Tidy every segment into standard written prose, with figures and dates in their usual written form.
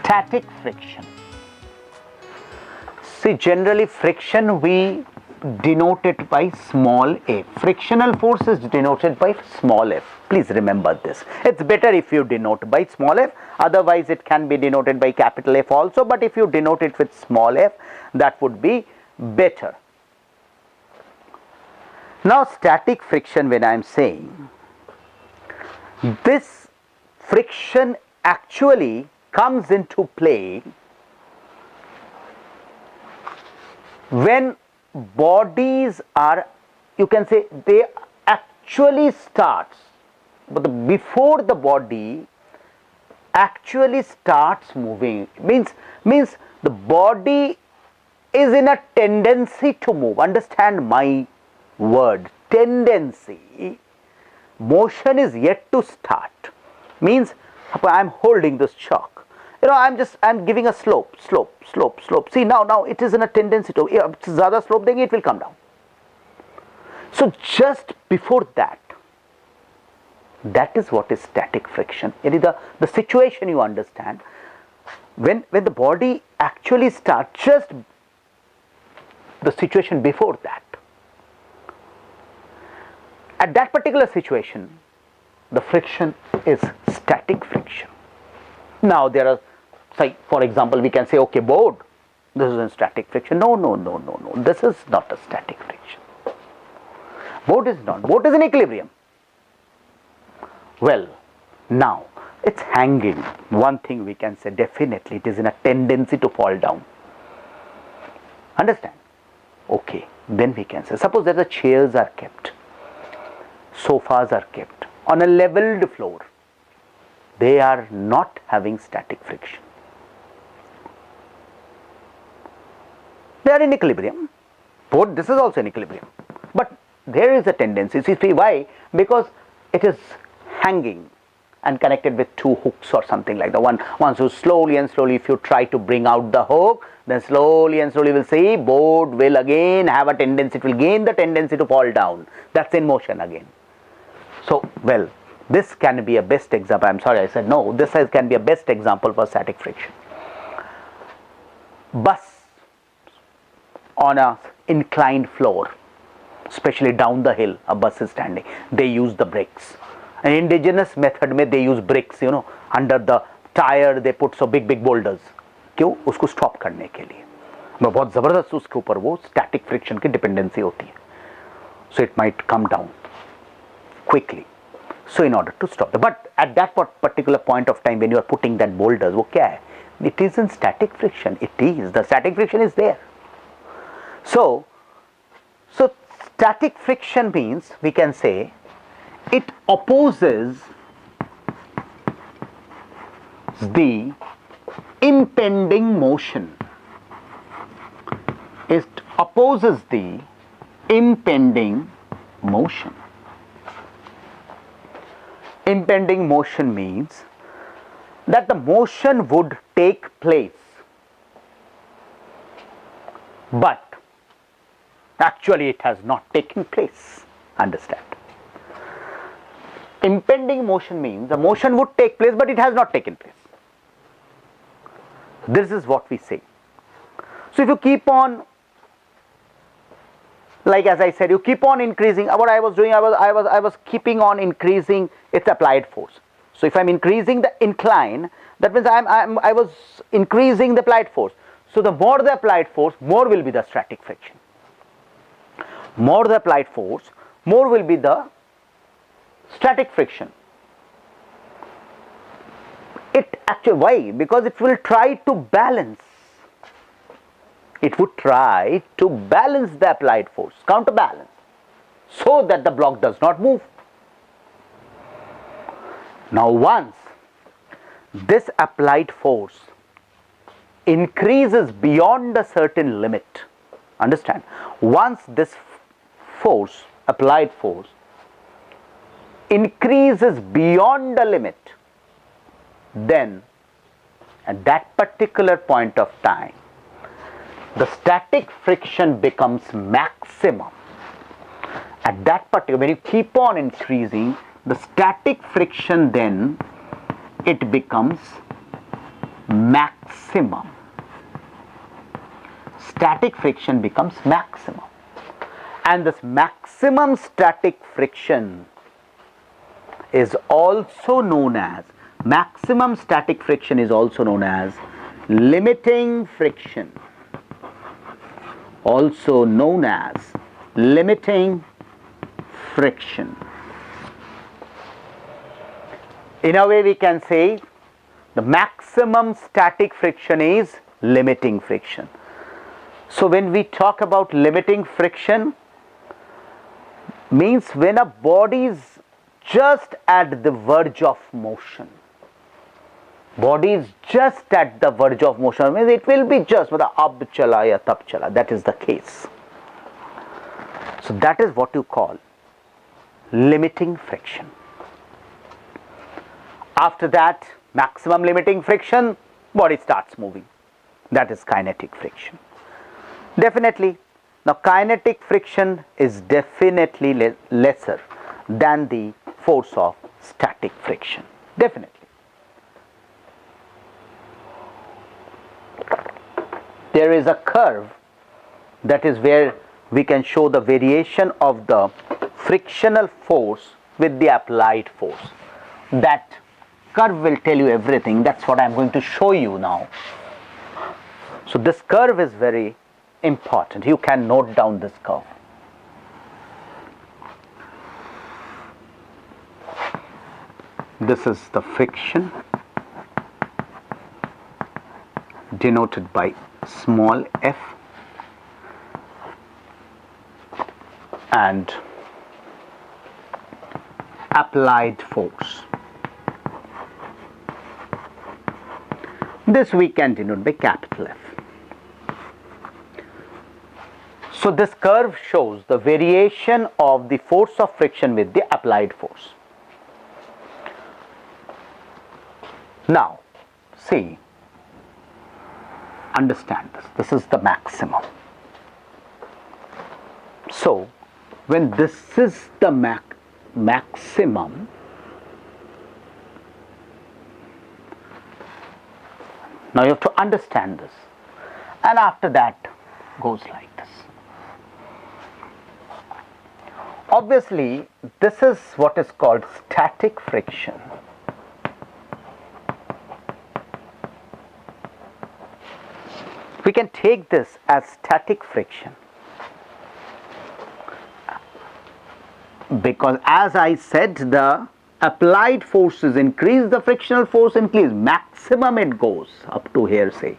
Static friction. See, generally friction we denote it by small a. Frictional force is denoted by small f. Please remember this. It's better if you denote by small f, otherwise it can be denoted by capital F also, but if you denote it with small f, that would be better. Now static friction, when I am saying, this friction actually comes into play when bodies are, you can say, they actually starts, but before the body actually starts moving, means the body is in a tendency to move. Understand my word, tendency. Motion is yet to start. Means I am holding this chalk. I'm giving a slope. See, now it is in a tendency to, zyada slope denge, it will come down. So just before that, that is what is static friction. It is the situation, you understand. When the body actually starts, just the situation before that. At that particular situation, the friction is static friction. Now there are, say, for example, we can say, okay, board, this is a static friction. No, this is not a static friction. Board is not. Board is in equilibrium. Well, now it's hanging. One thing we can say, definitely it is in a tendency to fall down. Understand? Okay, then we can say, suppose that the chairs are kept, sofas are kept on a leveled floor. They are not having static friction. They are in equilibrium. Both, this is also in equilibrium. But there is a tendency. See why? Because it is hanging and connected with two hooks or something like that. Once you slowly and slowly, if you try to bring out the hook, then slowly and slowly we'll see board will again have a tendency, it will gain the tendency to fall down. That's in motion again. So, well, this can be a best example. I'm sorry, I said no. This can be a best example for static friction. Bus on a inclined floor, especially down the hill, a bus is standing. They use the brakes. An indigenous method में they use bricks, under the tire they put so big boulders. क्यों? उसको stop करने के लिए. बहुत ज़बरदस्त उसके ऊपर वो static friction की dependency होती है. So it might come down quickly. So in order to stop that. But at that particular point of time when you are putting that boulders, वो क्या है? It is in static friction. It is. The static friction is there. So static friction means, we can say, it opposes the impending motion. It opposes the impending motion. Impending motion means that the motion would take place, but actually it has not taken place. Understand? Impending motion means the motion would take place, but it has not taken place. This is what we say. So if you keep on, like as I said, you keep on increasing. What I was doing, I was keeping on increasing its applied force. So if I'm increasing the incline, that means I was increasing the applied force. So the more the applied force, more will be the static friction. More the applied force, more will be the static friction. It actually, why? Because it will try to balance. It would try to balance the applied force, counterbalance, so that the block does not move. Now once this applied force increases beyond a certain limit, understand, once this force, applied force, increases beyond a limit, then at that particular point of time, the static friction becomes maximum. At that particular, when you keep on increasing, the static friction then, it becomes maximum. Static friction becomes maximum. And this maximum static friction is also known as limiting friction. Also known as limiting friction. In a way, we can say the maximum static friction is limiting friction. So when we talk about limiting friction, means when a body is just at the verge of motion. Body is just at the verge of motion, means it will be just ab chala ya tab chala. That is the case. So that is what you call limiting friction. After that, maximum limiting friction, body starts moving. That is kinetic friction. Definitely, now kinetic friction is definitely lesser than the force of static friction. Definitely. There is a curve, that is where we can show the variation of the frictional force with the applied force. That curve will tell you everything. That's what I am going to show you now. So this curve is very important. You can note down this curve. This is the friction denoted by small f, and applied force. This we can denote by capital F. So this curve shows the variation of the force of friction with the applied force. Now, see, understand this. This is the maximum. So, when this is the maximum, now you have to understand this. And after that, goes like this. Obviously, this is what is called static friction. We can take this as static friction, because as I said, the applied forces increase, the frictional force increase, maximum it goes up to here, say.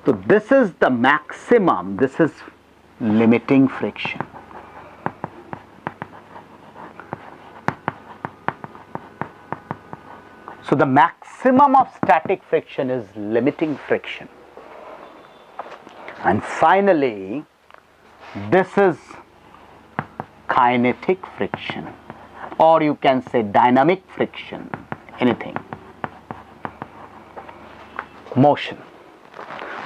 So this is the maximum, this is limiting friction. So the maximum of static friction is limiting friction. And finally, this is kinetic friction, or you can say dynamic friction, anything, motion.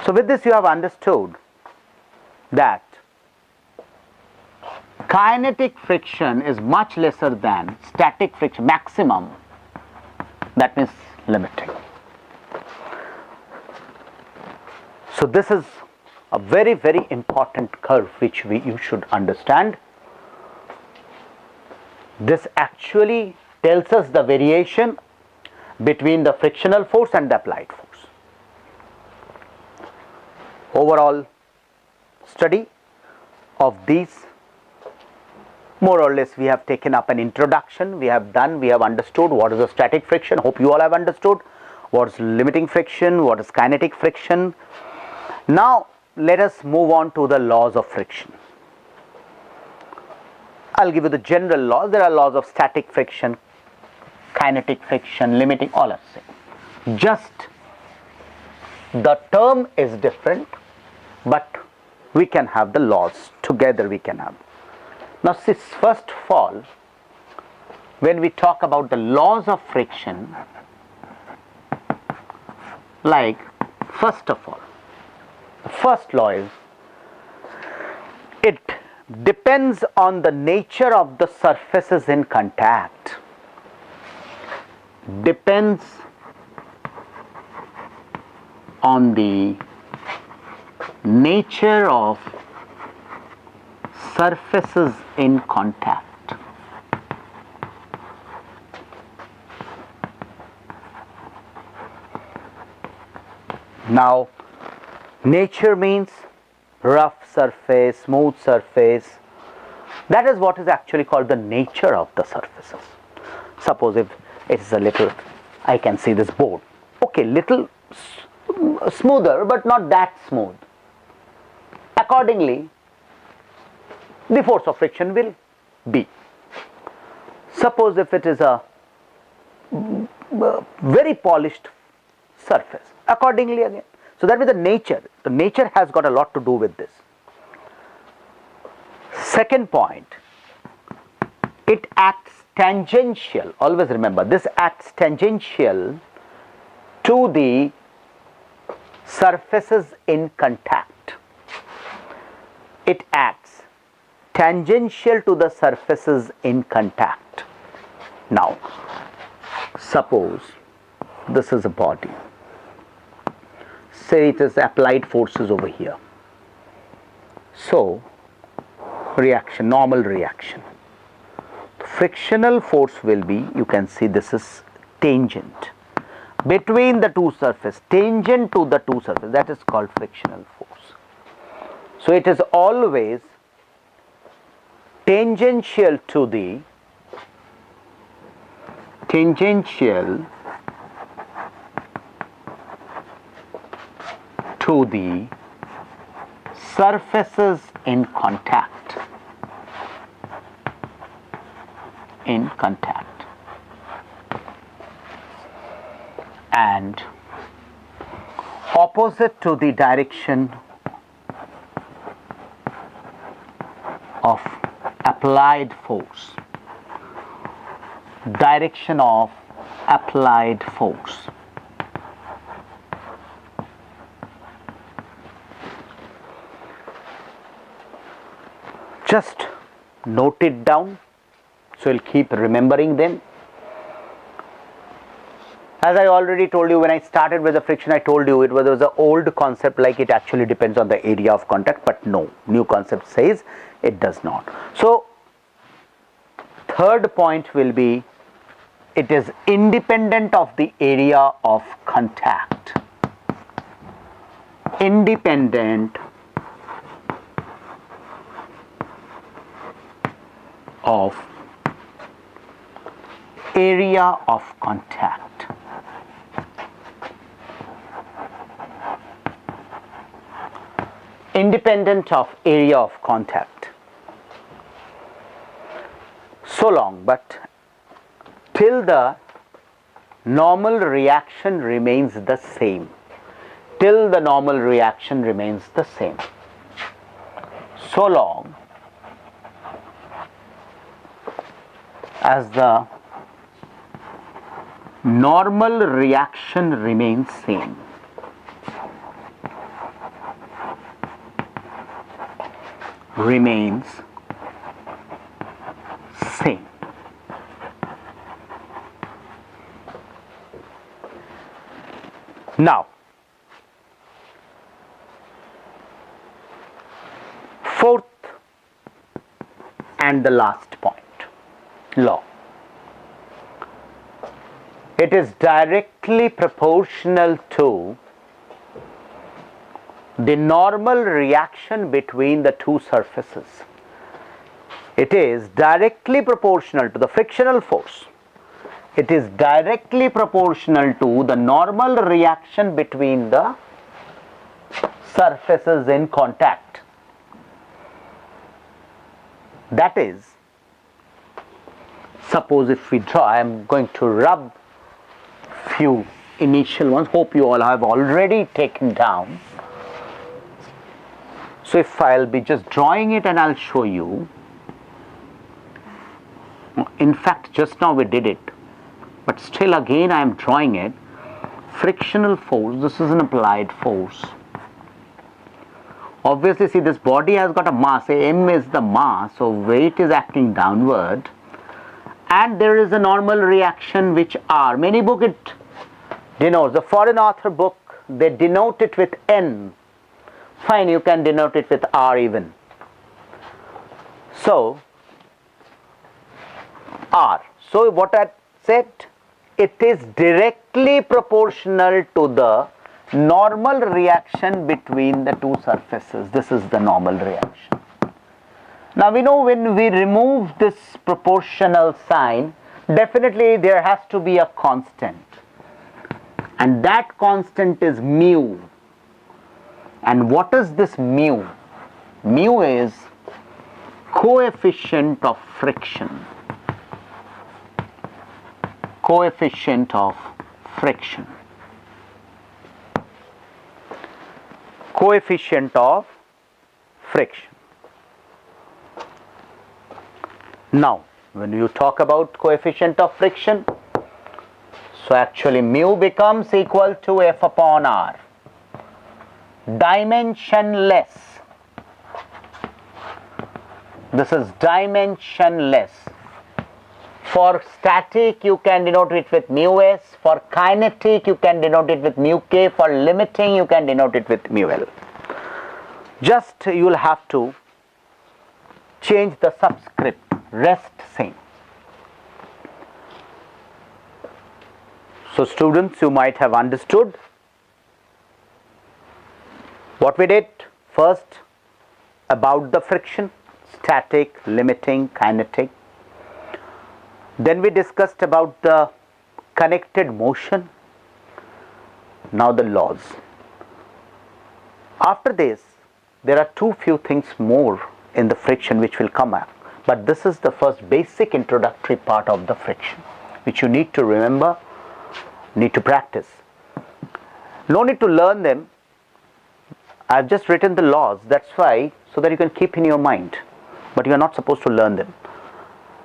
So with this you have understood that kinetic friction is much lesser than static friction, maximum, that means limiting. So this is a very, very important curve which you should understand. This actually tells us the variation between the frictional force and the applied force. Overall study of these, more or less we have taken up an introduction, we have understood what is the static friction. Hope you all have understood what is limiting friction, what is kinetic friction. Now let us move on to the laws of friction. I'll give you the general laws. There are laws of static friction, kinetic friction, limiting, all are same. Just the term is different, but we can have the laws together, we can have. Now first of all, when we talk about the laws of friction, like first of all, the first law is, it depends on the nature of the surfaces in contact. Depends on the nature of surfaces in contact. Now, nature means rough surface, smooth surface. That is what is actually called the nature of the surfaces. Suppose if it is a little, I can see this board. Okay, little smoother, but not that smooth. Accordingly, the force of friction will be. Suppose if it is a very polished surface, accordingly again. So that is the nature. The nature has got a lot to do with this. Second point, it acts tangential. Always remember, this acts tangential to the surfaces in contact. It acts tangential to the surfaces in contact. Now, suppose this is a body. Say it is applied forces over here. So, reaction, normal reaction. Frictional force will be, you can see this is tangent between the two surfaces, tangent to the two surfaces, that is called frictional force. So it is always tangential to the surfaces in contact. And opposite to the direction of applied force. Direction of applied force. Just note it down, so you'll keep remembering them. As I already told you, when I started with the friction, I told you it was an old concept, like it actually depends on the area of contact, but no, new concept says it does not. So, third point will be, it is independent of the area of contact. Independent of area of contact. Independent of area of contact. So long, but till the normal reaction remains the same. Till the normal reaction remains the same. So long as the normal reaction remains same. Remains same. Now, fourth and the last point, law. It is directly proportional to the normal reaction between the two surfaces. It is directly proportional to the frictional force. It is directly proportional to the normal reaction between the surfaces in contact. That is, suppose if we draw, I am going to rub few initial ones, hope you all have already taken down. So if I'll be just drawing it and I'll show you. In fact, just now we did it, but still again I am drawing it. Frictional force, this is an applied force. Obviously, see, this body has got a mass, m is the mass, so weight is acting downward, and there is a normal reaction which R. Many book it denotes, the foreign author book they denote it with N. Fine, you can denote it with R even. So, R. So, what I said, it is directly proportional to the normal reaction between the two surfaces. This is the normal reaction. Now, we know when we remove this proportional sign, definitely there has to be a constant. And that constant is mu. And what is this mu? Mu is coefficient of friction. Coefficient of friction. Coefficient of friction. Now, when you talk about coefficient of friction, so actually mu becomes equal to F upon R. Dimensionless. This is dimensionless. For static, you can denote it with mu s. For kinetic, you can denote it with mu k. For limiting, you can denote it with mu l. Just you will have to change the subscript. Rest same. So students, you might have understood what we did. First, about the friction, static, limiting, kinetic. Then we discussed about the connected motion. Now the laws. After this, there are few things more in the friction which will come up. But this is the first basic introductory part of the friction, which you need to remember, need to practice. No need to learn them. I've just written the laws, that's why, so that you can keep in your mind. But you are not supposed to learn them.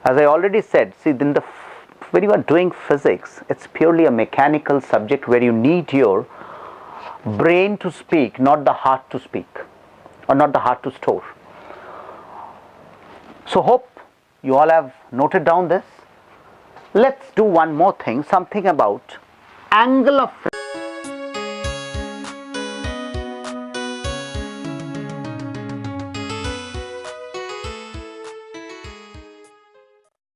As I already said, see, when you are doing physics, it's purely a mechanical subject where you need your brain to speak, not the heart to speak, or not the heart to store. So hope you all have noted down this. Let's do one more thing, something about angle of friction.